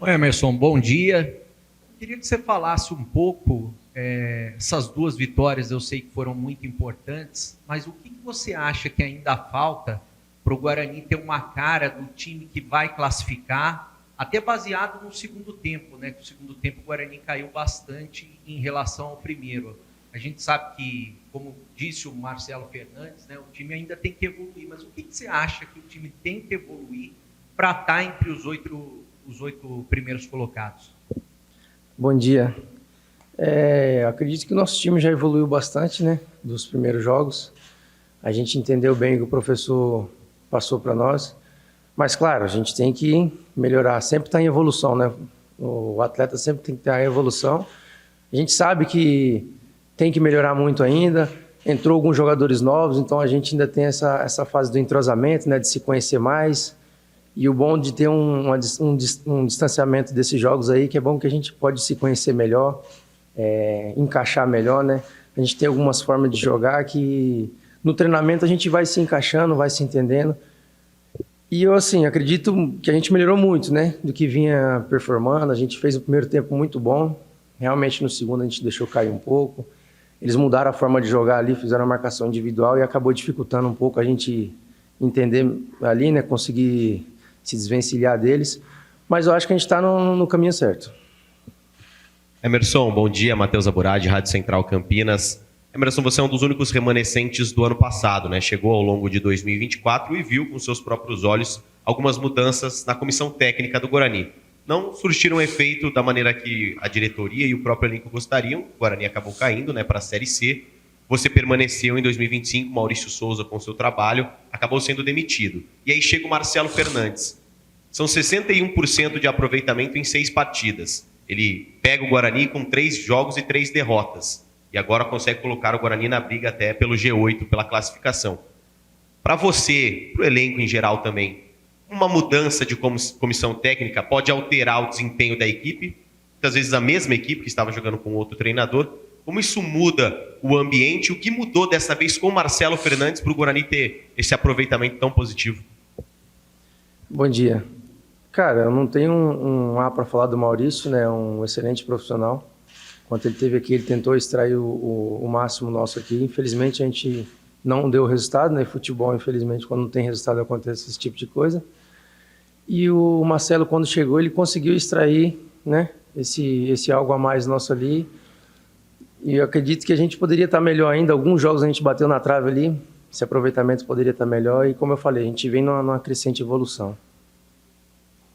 Oi, Emerson, bom dia. Queria que você falasse um pouco, essas duas vitórias eu sei que foram muito importantes, mas o que você acha que ainda falta para o Guarani ter uma cara do time que vai classificar, até baseado no segundo tempo, né? Que o segundo tempo o Guarani caiu bastante em relação ao primeiro. A gente sabe que, como disse o Marcelo Fernandes, né, o time ainda tem que evoluir, mas o que você acha que o time tem que evoluir para estar entre os oito primeiros colocados? Bom dia. Acredito que o nosso time já evoluiu bastante, né, dos primeiros jogos. A gente entendeu bem o que o professor passou para nós. Mas, claro, a gente tem que melhorar. Sempre está em evolução, né? O atleta sempre tem que estar em evolução. A gente sabe que tem que melhorar muito ainda. Entrou alguns jogadores novos, então a gente ainda tem essa fase do entrosamento, né, de se conhecer mais. E o bom de ter um distanciamento desses jogos aí, que é bom que a gente pode se conhecer melhor, encaixar melhor, né? A gente tem algumas formas de jogar que no treinamento a gente vai se encaixando, vai se entendendo. E eu, assim, acredito que a gente melhorou muito, né? Do que vinha performando. A gente fez o primeiro tempo muito bom. Realmente no segundo a gente deixou cair um pouco. Eles mudaram a forma de jogar ali, fizeram a marcação individual e acabou dificultando um pouco a gente entender ali, né? Conseguir se desvencilhar deles, mas eu acho que a gente está no caminho certo. Emerson, bom dia, Matheus Aburad, Rádio Central Campinas. Emerson, você é um dos únicos remanescentes do ano passado, né? Chegou ao longo de 2024 e viu com seus próprios olhos algumas mudanças na comissão técnica do Guarani. Não surtiram efeito da maneira que a diretoria e o próprio elenco gostariam. O Guarani acabou caindo, né, para a Série C. Você permaneceu em 2025, Maurício Souza com seu trabalho, acabou sendo demitido. E aí chega o Marcelo Fernandes. São 61% de aproveitamento em 6 partidas. Ele pega o Guarani com 3 jogos e 3 derrotas. E agora consegue colocar o Guarani na briga até pelo G8, pela classificação. Para você, para o elenco em geral também, uma mudança de comissão técnica pode alterar o desempenho da equipe? Muitas vezes a mesma equipe que estava jogando com outro treinador. Como isso muda o ambiente? O que mudou dessa vez com o Marcelo Fernandes para o Guarani ter esse aproveitamento tão positivo? Bom dia. Cara, eu não tenho um A para falar do Maurício, né? Um excelente profissional. Quando ele esteve aqui, ele tentou extrair o máximo nosso aqui. Infelizmente, a gente não deu resultado, né? Futebol, infelizmente, quando não tem resultado, acontece esse tipo de coisa. E o Marcelo, quando chegou, ele conseguiu extrair, né, esse algo a mais nosso ali. E eu acredito que a gente poderia estar melhor ainda. Alguns jogos a gente bateu na trave ali, esse aproveitamento poderia estar melhor. E como eu falei, a gente vem numa crescente evolução.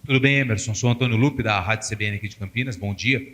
Tudo bem, Emerson? Sou Antônio Lupe, da Rádio CBN aqui de Campinas. Bom dia.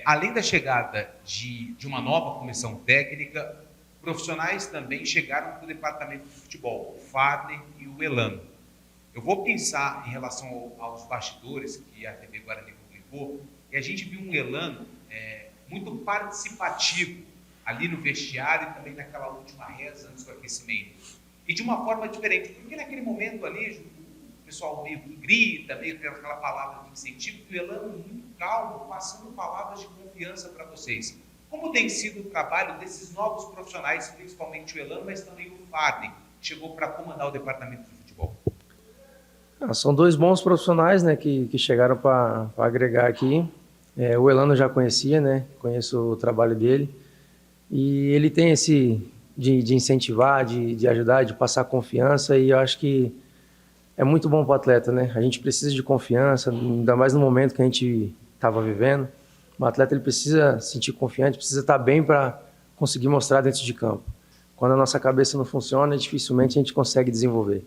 Além da chegada de uma nova comissão técnica, profissionais também chegaram para o departamento de futebol, o Fadner e o Elano. Eu vou pensar em relação aos bastidores que a TV Guarani publicou, e a gente viu um Elano muito participativo ali no vestiário e também naquela última reza antes do aquecimento. E de uma forma diferente, porque naquele momento ali o pessoal meio que grita, meio que aquela palavra de incentivo, e o Elano muito calmo, passando palavras de confiança para vocês. Como tem sido o trabalho desses novos profissionais, principalmente o Elano, mas também o Fadner, que chegou para comandar o departamento de futebol? São 2 bons profissionais, né, que chegaram para agregar aqui. O Elano eu já conhecia, né? Conheço o trabalho dele. E ele tem esse de incentivar, de ajudar, de passar confiança. E eu acho que é muito bom para o atleta, né? A gente precisa de confiança, ainda mais no momento que a gente estava vivendo. O atleta ele precisa se sentir confiante, precisa estar bem para conseguir mostrar dentro de campo. Quando a nossa cabeça não funciona, dificilmente a gente consegue desenvolver.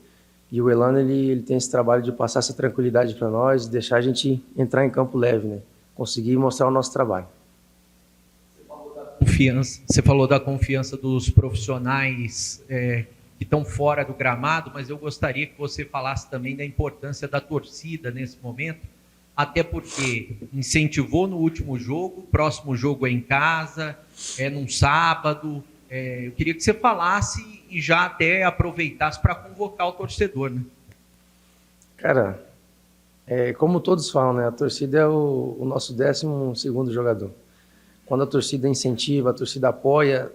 E o Elano ele tem esse trabalho de passar essa tranquilidade para nós, deixar a gente entrar em campo leve, né? Conseguir mostrar o nosso trabalho. Você falou da confiança dos profissionais que estão fora do gramado, mas eu gostaria que você falasse também da importância da torcida nesse momento, até porque incentivou no último jogo, o próximo jogo é em casa, é num sábado. Eu queria que você falasse e já até aproveitasse para convocar o torcedor, né? Cara, como todos falam, né? A torcida é o nosso 12º jogador. Quando a torcida incentiva, a torcida apoia,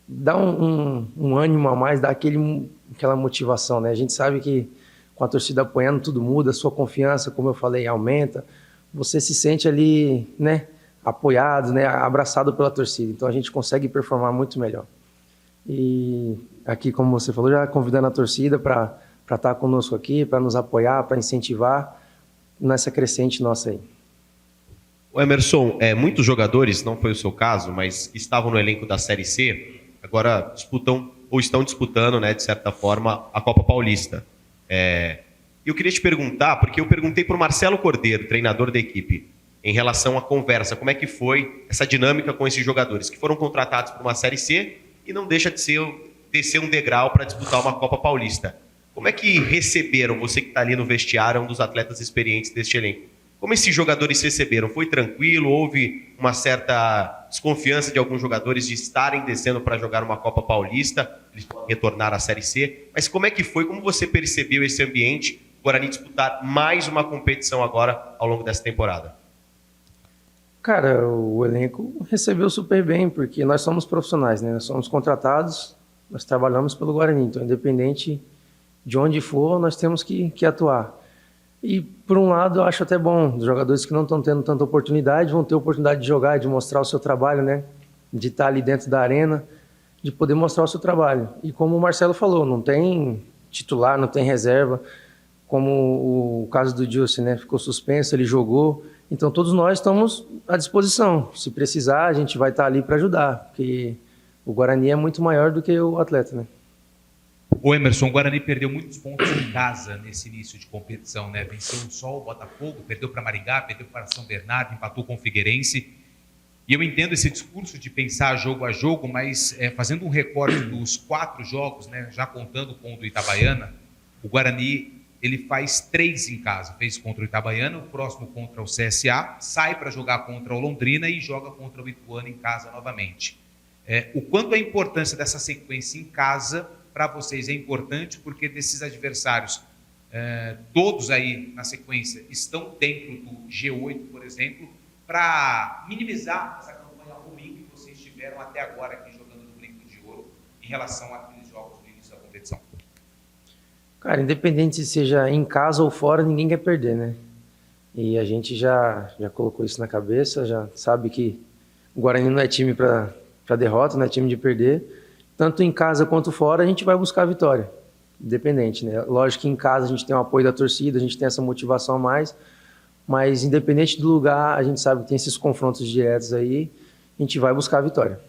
dá um ânimo a mais, dá aquela motivação, né? A gente sabe que com a torcida apoiando tudo muda, a sua confiança, como eu falei, aumenta. você se sente ali, né, apoiado, né, abraçado pela torcida. Então a gente consegue performar muito melhor. E aqui, como você falou, já convidando a torcida para estar conosco aqui, para nos apoiar, para incentivar nessa crescente nossa aí. O Emerson, muitos jogadores, não foi o seu caso, mas que estavam no elenco da Série C, agora disputam ou estão disputando, né, de certa forma, a Copa Paulista. Eu queria te perguntar, porque eu perguntei para o Marcelo Cordeiro, treinador da equipe, em relação à conversa, como é que foi essa dinâmica com esses jogadores que foram contratados para uma Série C e não deixa de descer um degrau para disputar uma Copa Paulista. Como é que receberam, você que está ali no vestiário, um dos atletas experientes deste elenco? Como esses jogadores receberam? Foi tranquilo? Houve uma certa desconfiança de alguns jogadores de estarem descendo para jogar uma Copa Paulista, eles podem retornar à Série C, mas como é que foi? Como você percebeu esse ambiente, o Guarani disputar mais uma competição agora ao longo dessa temporada? Cara, o elenco recebeu super bem, porque nós somos profissionais, né? Nós somos contratados, nós trabalhamos pelo Guarani, então independente de onde for, nós temos que atuar. E, por um lado, eu acho até bom, os jogadores que não estão tendo tanta oportunidade vão ter oportunidade de jogar, de mostrar o seu trabalho, né? De estar ali dentro da arena, de poder mostrar o seu trabalho. E como o Marcelo falou, não tem titular, não tem reserva, como o caso do Dilson, né? Ficou suspenso, ele jogou. Então, todos nós estamos à disposição. Se precisar, a gente vai estar ali para ajudar, porque o Guarani é muito maior do que o atleta, né? O Emerson, o Guarani perdeu muitos pontos em casa nesse início de competição, né? Venceu o Sol, o Botafogo, perdeu para Maringá, perdeu para São Bernardo, empatou com o Figueirense. E eu entendo esse discurso de pensar jogo a jogo, mas fazendo um recorte dos 4 jogos, né, já contando com o do Itabaiana, o Guarani ele faz 3 em casa. Fez contra o Itabaiana, o próximo contra o CSA, sai para jogar contra o Londrina e joga contra o Ituano em casa novamente. O quanto a importância dessa sequência em casa para vocês é importante, porque desses adversários, todos aí na sequência, estão dentro do G8, por exemplo, para minimizar essa campanha ruim que vocês tiveram até agora aqui jogando no Brinco de Ouro em relação àqueles jogos do início da competição. Cara, independente se seja em casa ou fora, ninguém quer perder, né? E a gente já colocou isso na cabeça, já sabe que o Guarani não é time para derrota, não é time de perder. Tanto em casa quanto fora, a gente vai buscar a vitória, independente, né? Lógico que em casa a gente tem o apoio da torcida, a gente tem essa motivação a mais, mas independente do lugar, a gente sabe que tem esses confrontos diretos aí, a gente vai buscar a vitória.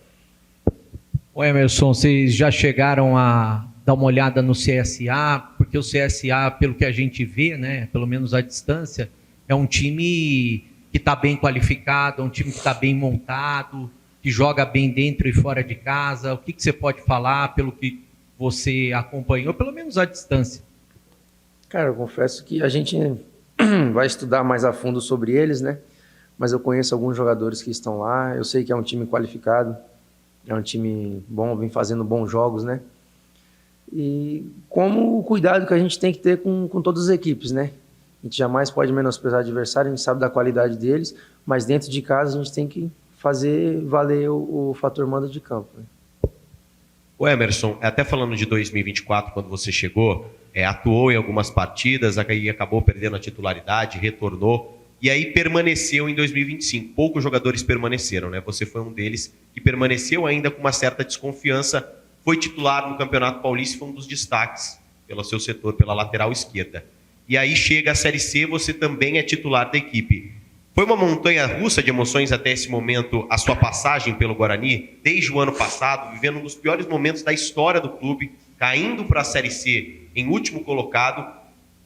Ô Emerson, vocês já chegaram a dar uma olhada no CSA, porque o CSA, pelo que a gente vê, né, pelo menos à distância, é um time que está bem qualificado, é um time que está bem montado, que joga bem dentro e fora de casa. O que você pode falar pelo que você acompanhou, pelo menos à distância? Cara, eu confesso que a gente vai estudar mais a fundo sobre eles, né? Mas eu conheço alguns jogadores que estão lá, eu sei que é um time qualificado, é um time bom, vem fazendo bons jogos, né? E como o cuidado que a gente tem que ter com todas as equipes, né? A gente jamais pode menosprezar o adversário, a gente sabe da qualidade deles, mas dentro de casa a gente tem que fazer valer o fator mando de campo, né? O Emerson, até falando de 2024, quando você chegou, atuou em algumas partidas, aí acabou perdendo a titularidade, retornou, e aí permaneceu em 2025. Poucos jogadores permaneceram, né? Você foi um deles que permaneceu ainda com uma certa desconfiança, foi titular no Campeonato Paulista e foi um dos destaques pelo seu setor, pela lateral esquerda. E aí chega a Série C, você também é titular da equipe. Foi uma montanha-russa de emoções até esse momento, a sua passagem pelo Guarani, desde o ano passado, vivendo um dos piores momentos da história do clube, caindo para a Série C em último colocado.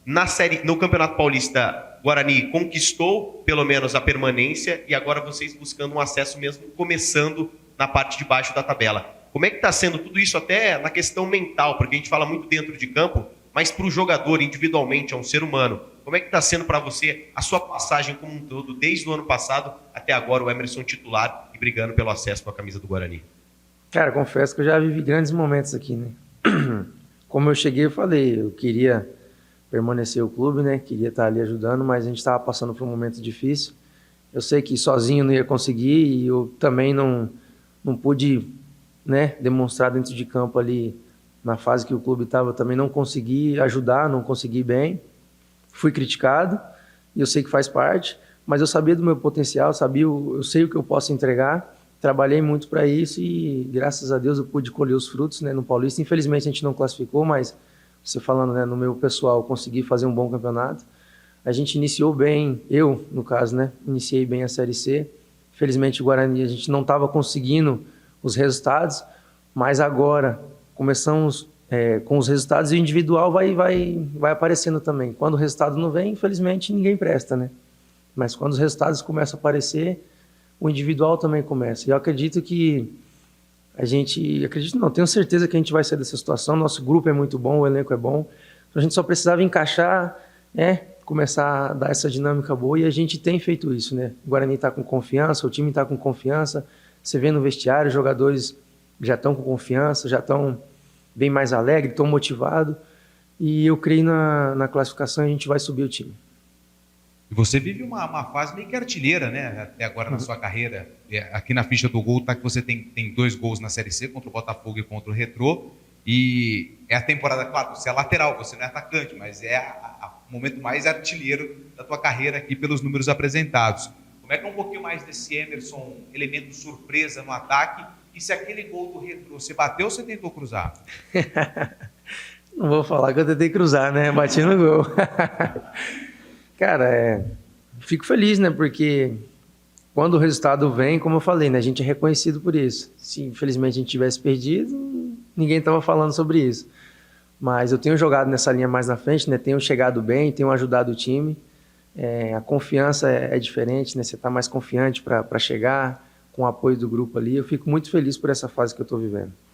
No Campeonato Paulista, Guarani conquistou pelo menos a permanência e agora vocês buscando um acesso mesmo, começando na parte de baixo da tabela. Como é que está sendo tudo isso até na questão mental? Porque a gente fala muito dentro de campo, mas para o jogador individualmente, é um ser humano. Como é que está sendo para você a sua passagem como um todo, desde o ano passado até agora, o Emerson titular e brigando pelo acesso com a camisa do Guarani? Cara, confesso que eu já vivi grandes momentos aqui, né? Como eu cheguei, eu falei, eu queria permanecer o clube, né? Queria estar ali ajudando, mas a gente estava passando por um momento difícil. Eu sei que sozinho não ia conseguir e eu também não pude, né, demonstrar dentro de campo ali, na fase que o clube estava, também não consegui ajudar, não consegui bem. Fui criticado e eu sei que faz parte, mas eu sabia do meu potencial, eu sei o que eu posso entregar, trabalhei muito para isso e graças a Deus eu pude colher os frutos, né, no Paulista. Infelizmente a gente não classificou, mas você falando, né, no meu pessoal, eu consegui fazer um bom campeonato. A gente iniciou bem, eu no caso, né, iniciei bem a Série C. Felizmente o Guarani a gente não estava conseguindo os resultados, mas agora começamos com os resultados e o individual vai aparecendo também. Quando o resultado não vem, infelizmente ninguém presta, né? Mas quando os resultados começam a aparecer, o individual também começa. E eu acredito que tenho certeza que a gente vai sair dessa situação. Nosso grupo é muito bom, o elenco é bom. A gente só precisava encaixar, né? Começar a dar essa dinâmica boa e a gente tem feito isso, né? O Guarani está com confiança, o time está com confiança. Você vê no vestiário, os jogadores já estão com confiança, já estão bem mais alegres, estão motivados. E eu creio na classificação e a gente vai subir o time. E você vive uma fase meio que artilheira, né? Até agora na sua carreira. Aqui na ficha do gol tá que você tem 2 gols na Série C, contra o Botafogo e contra o Retrô. E é a temporada, claro, você é lateral, você não é atacante, mas é o momento mais artilheiro da tua carreira aqui pelos números apresentados. Como é que é um pouquinho mais desse Emerson, elemento surpresa no ataque? E se aquele gol do Retrô, você bateu ou você tentou cruzar? Não vou falar que eu tentei cruzar, né? Bati no gol. Cara, fico feliz, né? Porque quando o resultado vem, como eu falei, né? A gente é reconhecido por isso. Se infelizmente a gente tivesse perdido, ninguém estava falando sobre isso. Mas eu tenho jogado nessa linha mais na frente, né? Tenho chegado bem, tenho ajudado o time. A confiança é diferente, né? Você está mais confiante para chegar com o apoio do grupo ali. Eu fico muito feliz por essa fase que eu estou vivendo.